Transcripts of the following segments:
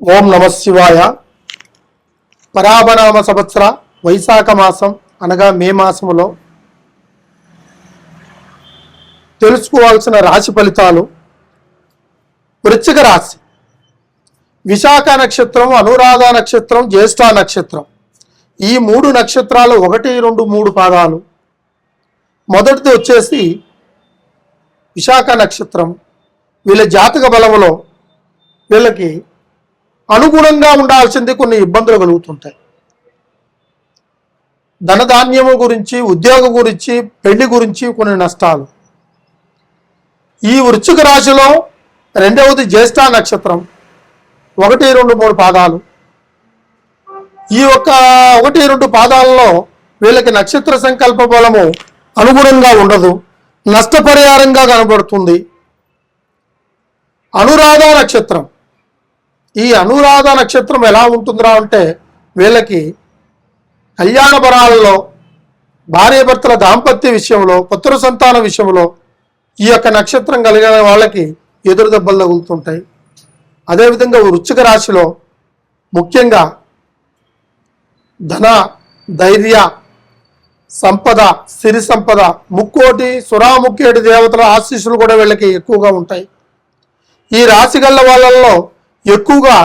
ఓం నమ శివాయ. పరాభనామ సంవత్సర వైశాఖ మాసం అనగా మే మాసములో తెలుసుకోవాల్సిన రాశి ఫలితాలు. వృశ్చిక రాశి, విశాఖ నక్షత్రం, అనురాధ నక్షత్రం, జ్యేష్ఠ నక్షత్రం, ఈ మూడు నక్షత్రాలు 1, 2, 3 పాదాలు. మొదటిది వచ్చేసి విశాఖ నక్షత్రం. వీళ్ళ జాతక బలములో వీళ్ళకి అనుగుణంగా ఉండాల్సింది కొన్ని ఇబ్బందులు కలుగుతుంటాయి. ధనధాన్యము గురించి, ఉద్యోగం గురించి, పెళ్లి గురించి కొన్ని నష్టాలు. ఈ వృశ్చిక రాశిలో రెండవది జ్యేష్ఠ నక్షత్రం, 1, 2, 3 పాదాలు. ఈ 1, 2 పాదాలలో వీళ్ళకి నక్షత్ర సంకల్ప బలము అనుగుణంగా ఉండదు, నష్టపరిహారంగా కనబడుతుంది. అనురాధ నక్షత్రం, ఈ అనురాధ నక్షత్రం ఎలా ఉంటుందిరా అంటే వీళ్ళకి కళ్యాణ బరాలలో, భార్యాభర్తల దాంపత్య విషయంలో, పుత్ర సంతాన విషయంలో ఈ యొక్క నక్షత్రం కలిగిన వాళ్ళకి ఎదురు దెబ్బలు తగులుతుంటాయి. అదేవిధంగా వృశ్చిక రాశిలో ముఖ్యంగా ధన, ధైర్య, సంపద, సిరి సంపద, ముక్కోటి సురాముక్కేటి దేవతల ఆశీస్సులు కూడా వీళ్ళకి ఎక్కువగా ఉంటాయి. ఈ రాశి గల్ల వాళ్ళల్లో ఎక్కువగా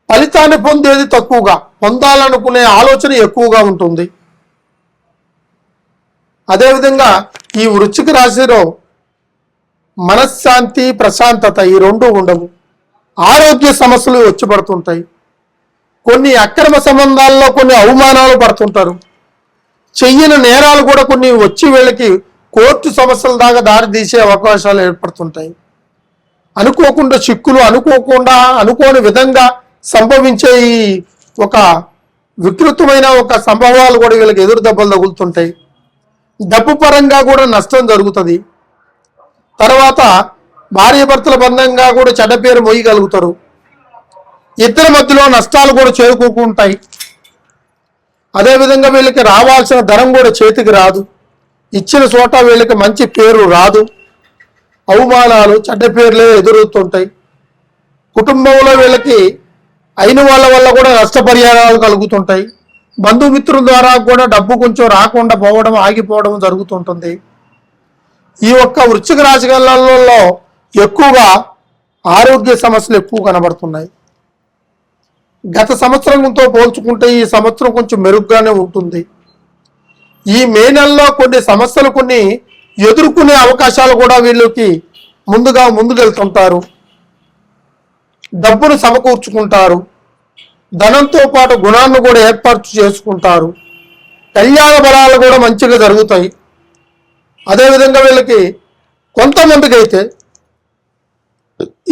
ఫలితాన్ని పొందేది తక్కువగా, పొందాలనుకునే ఆలోచన ఎక్కువగా ఉంటుంది. అదేవిధంగా ఈ వృశ్చిక రాశిలో మనశ్శాంతి, ప్రశాంతత ఈ రెండు ఉండవు. ఆరోగ్య సమస్యలు వచ్చి పడుతుంటాయి. కొన్ని అక్రమ సంబంధాల్లో కొన్ని అవమానాలు పడుతుంటారు. చెయ్యని నేరాలు కూడా కొన్ని వచ్చి వీళ్ళకి కోర్టు సమస్యల దాకా దారి తీసే అవకాశాలు ఏర్పడుతుంటాయి. అనుకోకుండా చిక్కులు, అనుకోని విధంగా సంభవించే ఈ ఒక వికృతమైన ఒక సంభవాలు కూడా వీళ్ళకి ఎదురు దెబ్బలు తగులుతుంటాయి. డబ్బు పరంగా కూడా నష్టం జరుగుతుంది. తర్వాత భార్యాభర్తల బంధంగా కూడా చెడ్డ పేరు మోయగలుగుతారు. ఇద్దరి మధ్యలో నష్టాలు కూడా చేకూరుకుంటాయి. అదేవిధంగా వీళ్ళకి రావాల్సిన ధనం కూడా చేతికి రాదు. ఇచ్చిన చోట వీళ్ళకి మంచి పేరు రాదు. అవమానాలు, చెడ్డ పేర్లే ఎదురవుతుంటాయి. కుటుంబంలో వీళ్ళకి అయిన వాళ్ళ వల్ల కూడా నష్టపరిహారాలు కలుగుతుంటాయి. బంధుమిత్రుల ద్వారా కూడా డబ్బు కొంచెం రాకుండా పోవడం, ఆగిపోవడం జరుగుతుంటుంది. ఈ వృశ్చిక రాశి గళ్ళల్లో ఎక్కువగా ఆరోగ్య సమస్యలు ఎక్కువ కనబడుతున్నాయి. గత సంవత్సరంతో పోల్చుకుంటే ఈ సంవత్సరం కొంచెం మెరుగ్గానే ఉంటుంది. ఈ మే నెలలో కొన్ని సమస్యలు కొన్ని ఎదుర్కొనే అవకాశాలు కూడా వీళ్ళకి ముందుకెళ్తుంటారు. డబ్బును సమకూర్చుకుంటారు. ధనంతో పాటు గుణాన్ని కూడా ఏర్పాటు చేసుకుంటారు. కళ్యాణ బలాలు కూడా మంచిగా జరుగుతాయి. అదేవిధంగా వీళ్ళకి కొంతమందికి అయితే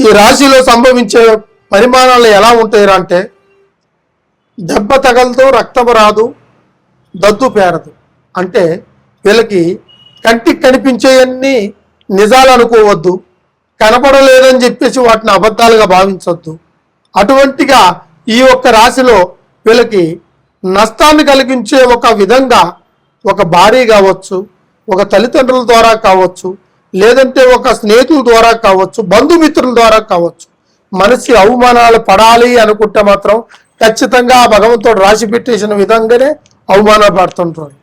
ఈ రాశిలో సంభవించే పరిమాణాలు ఎలా ఉంటాయి అంటే దెబ్బ తగలదు, రక్తం రాదు, దద్దు పేరదు. అంటే వీళ్ళకి కంటికి కనిపించేవన్నీ నిజాలు అనుకోవద్దు, కనపడలేదని చెప్పేసి వాటిని అబద్ధాలుగా భావించవద్దు. అటువంటిగా ఈ రాశిలో వీళ్ళకి నష్టాన్ని కలిగించే ఒక విధంగా ఒక భార్య కావచ్చు, ఒక తల్లిదండ్రుల ద్వారా కావచ్చు, లేదంటే ఒక స్నేహితుల ద్వారా కావచ్చు, బంధుమిత్రుల ద్వారా కావచ్చు, మనిషి అవమానాలు పడాలి అనుకుంటే మాత్రం ఖచ్చితంగా ఆ భగవంతుడు రాసి పెట్టేసిన విధంగానే అవమానాలు పడుతుంటారు.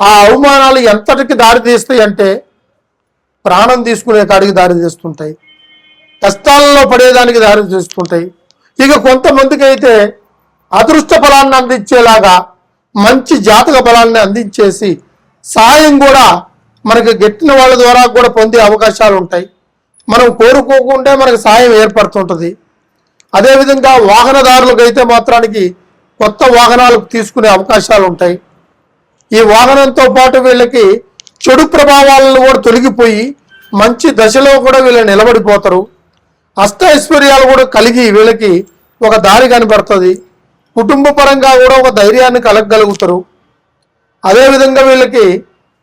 ఆ అవమానాలు ఎంతటికి దారి తీస్తాయి అంటే ప్రాణం తీసుకునే కాడికి దారి తీస్తుంటాయి, కష్టాలలో పడేదానికి దారి తీస్తుంటాయి. ఇక కొంతమందికి అయితే అదృష్ట ఫలాన్ని అందించేలాగా మంచి జాతక బలాన్ని అందించేసి సాయం కూడా మనకి గెట్టిన వాళ్ళ ద్వారా కూడా పొందే అవకాశాలు ఉంటాయి. మనం కోరుకోకుండా మనకు సాయం ఏర్పడుతుంటుంది. అదేవిధంగా వాహనదారులకు అయితే మాత్రానికి కొత్త వాహనాలు తీసుకునే అవకాశాలు ఉంటాయి. ఈ వాహనంతో పాటు వీళ్ళకి చెడు ప్రభావాలను కూడా తొలగిపోయి మంచి దశలో కూడా వీళ్ళు నిలబడిపోతారు. అష్టైశ్వర్యాలు కూడా కలిగి వీళ్ళకి ఒక దారి కనబడుతుంది. కుటుంబ పరంగా కూడా ఒక ధైర్యాన్ని కలగగలుగుతారు. అదేవిధంగా వీళ్ళకి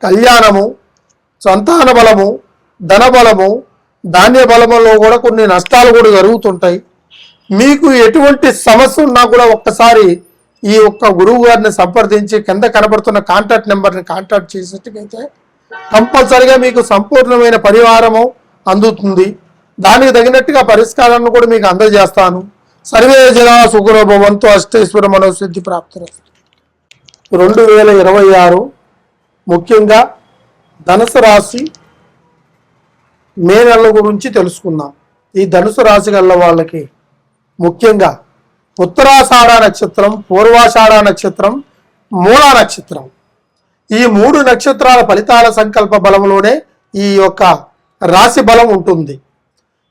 కళ్యాణము, సంతాన బలము, ధన బలము, ధాన్య బలములో కూడా కొన్ని నష్టాలు కూడా జరుగుతుంటాయి. మీకు ఎటువంటి సమస్య ఉన్నా కూడా ఒక్కసారి ఈ గురువు గారిని సంప్రదించి కింద కనబడుతున్న కాంటాక్ట్ నెంబర్ని కాంటాక్ట్ చేసేట్టుకైతే కంపల్సరిగా మీకు సంపూర్ణమైన పరిహారము అందుతుంది. దానికి తగినట్టుగా పరిష్కారాన్ని కూడా మీకు అందజేస్తాను. సర్వే జన సుఖనో భవంతు, అష్టేశ్వర మనోసిద్ధి ప్రాప్తిరస్తు. 2026 ముఖ్యంగా ధనుసు రాశి మే నెల గురించి తెలుసుకుందాం. ఈ ధనుసు రాశి గల వాళ్ళకి ముఖ్యంగా ఉత్తరాషాఢ నక్షత్రం, పూర్వాషాఢ నక్షత్రం, మూలా నక్షత్రం, ఈ 3 నక్షత్రాల ఫలితాల సంకల్ప బలంలోనే ఈ యొక్క రాశి బలం ఉంటుంది.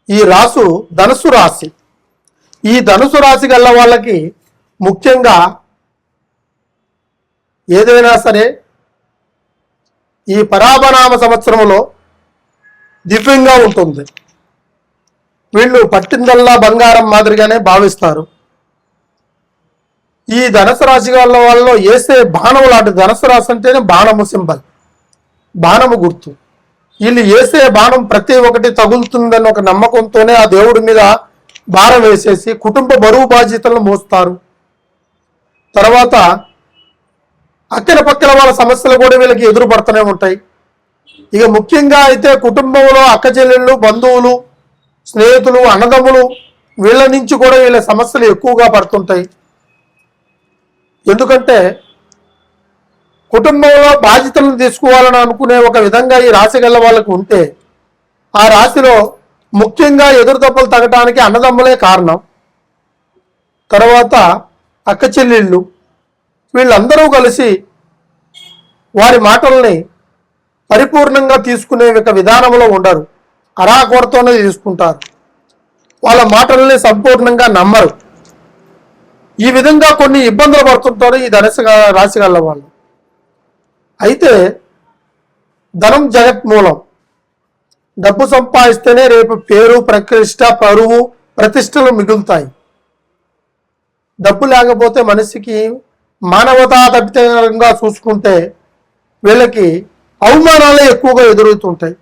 ఈ రాసు ధనుసు రాశి. ఈ ధనుసు రాశి గల వాళ్ళకి ముఖ్యంగా ఏదైనా సరే ఈ పరాభనామ సంవత్సరంలో దివ్యంగా ఉంటుంది. వీళ్ళు పట్టిందల్లా బంగారం మాదిరిగానే భావిస్తారు. ఈ ధనుసు రాశి వాళ్ళ వాళ్ళు వేసే బాణము లాంటి, ధనుసు రాశి అంటేనే బాణము సింబల్, బాణము గుర్తు. వీళ్ళు వేసే బాణం ప్రతి ఒక్కటి తగులుతుందని ఒక నమ్మకంతోనే ఆ దేవుడి మీద భారం వేసేసి కుటుంబ బరువు బాధ్యతలను మోస్తారు. తర్వాత అక్కల పక్కల వాళ్ళ సమస్యలు కూడా వీళ్ళకి ఎదురుపడుతూనే ఉంటాయి. ఇక ముఖ్యంగా అయితే కుటుంబంలో అక్క చెల్లెళ్ళు, బంధువులు, స్నేహితులు, అన్నదమ్ములు వీళ్ళ నుంచి కూడా వీళ్ళ సమస్యలు ఎక్కువగా పడుతుంటాయి. ఎందుకంటే కుటుంబంలో బాధ్యతలను తీసుకోవాలని అనుకునే ఒక విధంగా ఈ రాశి గల వాళ్ళకు ఉంటే, ఆ రాశిలో ముఖ్యంగా ఎదురుదెబ్బలు తగ్గటానికి అన్నదమ్ములే కారణం. తర్వాత అక్క చెల్లెళ్ళు వీళ్ళందరూ కలిసి వారి మాటల్ని పరిపూర్ణంగా తీసుకునే ఒక విధానంలో ఉండరు, అరాకొరతోనే తీసుకుంటారు. వాళ్ళ మాటల్ని సంపూర్ణంగా నమ్మరు. ఈ విధంగా కొన్ని ఇబ్బందులు పడుతుంటారు ఈ ధనుసు రాశి గల వాళ్ళు. అయితే ధనం జగత్ మూలం. డబ్బు సంపాదిస్తేనే రేపు పేరు, ప్రతిష్ట, పరువు, ప్రతిష్టలు మిగులుతాయి. డబ్బు లేకపోతే మనిషికి మానవతా తప్పితంగా చూసుకుంటే వీళ్ళకి అవమానాలే ఎక్కువగా ఎదురవుతుంటాయి.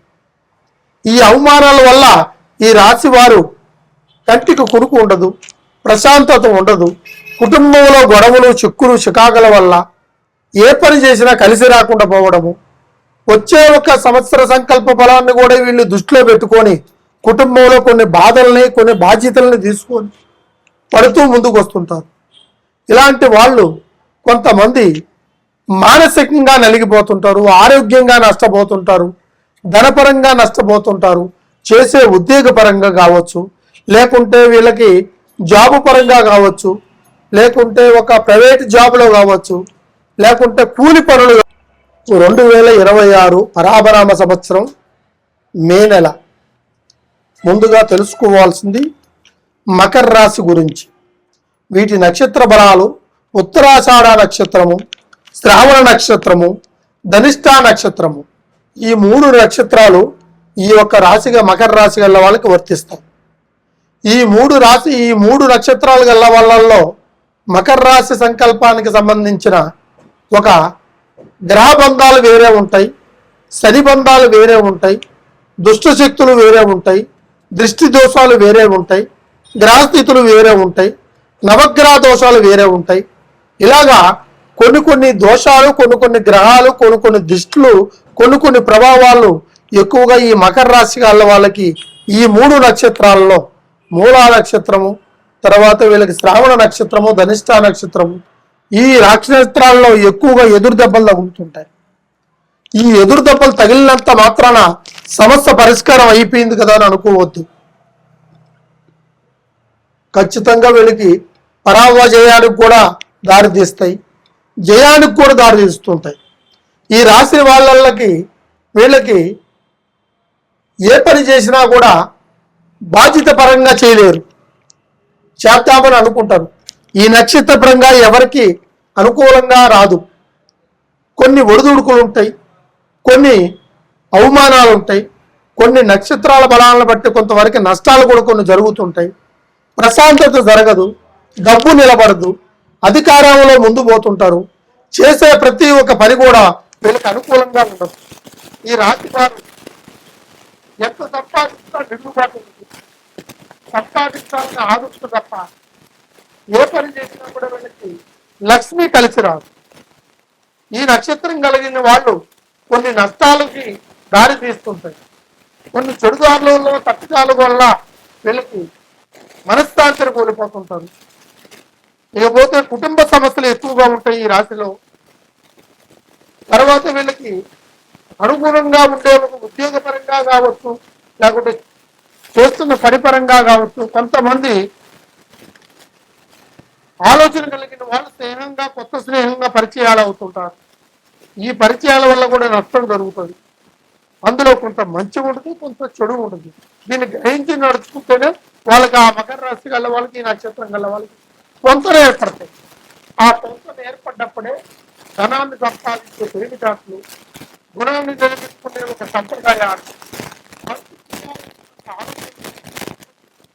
ఈ అవమానాల వల్ల ఈ రాశి వారు కంటికి కునుకు ఉండదు, ప్రశాంతత ఉండదు. కుటుంబంలో గొడవలు, చిక్కులు, చికాకుల వల్ల ఏ పని చేసినా కలిసి రాకుండా పోవడము, వచ్చే ఒక సంవత్సర సంకల్ప ఫలాన్ని కూడా వీళ్ళు దృష్టిలో పెట్టుకొని కుటుంబంలో కొన్ని బాధల్ని, కొన్ని బాధ్యతల్ని తీసుకొని పడుతూ ముందుకు వస్తుంటారు. ఇలాంటి వాళ్ళు కొంతమంది మానసికంగా నలిగిపోతుంటారు, ఆరోగ్యంగా నష్టపోతుంటారు, ధనపరంగా నష్టపోతుంటారు. చేసే ఉద్యోగ పరంగా కావచ్చు, లేకుంటే వీళ్ళకి జాబు పరంగా కావచ్చు, లేకుంటే ఒక ప్రైవేట్ జాబ్లో కావచ్చు, లేకుంటే కూలి పనులు. 2026 పరాభరామ సంవత్సరం మే నెల. ముందుగా తెలుసుకోవాల్సింది మకర రాశి గురించి. వీటి నక్షత్ర బలాలు ఉత్తరాషాఢ నక్షత్రము, శ్రావణ నక్షత్రము, ధనిష్టా నక్షత్రము. ఈ 3 నక్షత్రాలు ఈ యొక్క రాశిగా మకర రాశి గల వాళ్ళకి వర్తిస్తాయి. ఈ 3 నక్షత్రాలు గల వాళ్ళల్లో మకర రాశి సంకల్పానికి సంబంధించిన ఒక గ్రహ బంధాలు వేరే ఉంటాయి, శని బంధాలు వేరే ఉంటాయి, దుష్ట శక్తులు వేరే ఉంటాయి, దృష్టి దోషాలు వేరే ఉంటాయి, గ్రహస్థితులు వేరే ఉంటాయి, నవగ్రహ దోషాలు వేరే ఉంటాయి. ఇలాగా కొన్ని దోషాలు, కొన్ని గ్రహాలు, కొన్ని దృష్టిలు, కొన్ని ప్రభావాలు ఎక్కువగా ఈ మకర రాశి వాళ్ళకి ఈ 3 నక్షత్రాలలో మూలా నక్షత్రము, తర్వాత వీళ్ళకి శ్రావణ నక్షత్రము, ధనిష్టా నక్షత్రము, ఈ నక్షత్రాల్లో ఎక్కువగా ఎదురు దెబ్బలు తగులుతుంటాయి. ఈ ఎదురు దెబ్బలు తగిలినంత మాత్రాన సమస్య పరిష్కారం అయిపోయింది కదా అని అనుకోవద్దు. ఖచ్చితంగా వీళ్ళకి పరాజయానికి కూడా దారి తీస్తాయి, జయానికి కూడా దారి తీస్తుంటాయి. ఈ రాశి వాళ్ళకి వీళ్ళకి ఏ పని చేసినా కూడా బాధ్యత పరంగా చేయలేరు, చేద్దామని అనుకుంటారు. ఈ నక్షత్ర పరంగా ఎవరికి అనుకూలంగా రాదు. కొన్ని ఒడిదుడుకులు ఉంటాయి, కొన్ని అవమానాలు ఉంటాయి, కొన్ని నక్షత్రాల బలాలను బట్టి కొంతవరకు నష్టాలు కూడా కొన్ని జరుగుతుంటాయి. ప్రశాంతత జరగదు, డబ్బు నిలబడదు, అధికారంలో ముందు పోతుంటారు. చేసే ప్రతి ఒక్క పని కూడా వీళ్ళకి అనుకూలంగా ఉండదు. ఈ రాశి వారు ఎంత సంపాదించినా నిలుబాటు సంపాదించాలని ఆదుస్తూ తప్ప ఏ పని చేసినా కూడా వీళ్ళకి లక్ష్మి కలిసి రాదు. ఈ నక్షత్రం కలిగిన వాళ్ళు కొన్ని నష్టాలకి దారి తీస్తుంటాయి. కొన్ని చెడుదారులలో తప్పిదాల వల్ల వీళ్ళకి మనశ్శాంతిని కోల్పోతుంటారు. ఇకపోతే కుటుంబ సమస్యలు ఎక్కువగా ఉంటాయి ఈ రాశిలో. తర్వాత వీళ్ళకి అనుగుణంగా ఉండే ఉద్యోగపరంగా కావచ్చు, లేకుంటే చేస్తున్న పనిపరంగా కావచ్చు, కొంతమంది ఆలోచన కలిగిన వాళ్ళు స్నేహంగా కొత్త స్నేహంగా పరిచయాలు అవుతుంటారు. ఈ పరిచయాల వల్ల కూడా నష్టం జరుగుతుంది. అందులో కొంత మంచి ఉంటుంది, కొంత చెడు ఉంటుంది. దీన్ని గ్రహించి నడుచుకుంటేనే వాళ్ళకి ఆ మకర రాశి గల వాళ్ళకి, ఈ నక్షత్రం గల వాళ్ళకి పొంతన ఏర్పడతాయి. ఆ పొంతన ఏర్పడ్డప్పుడే ధనాన్ని సంపాదించే తెలివితేటలు, గుణాన్ని నిలబెట్టుకునే ఒక సంప్రదాయాలు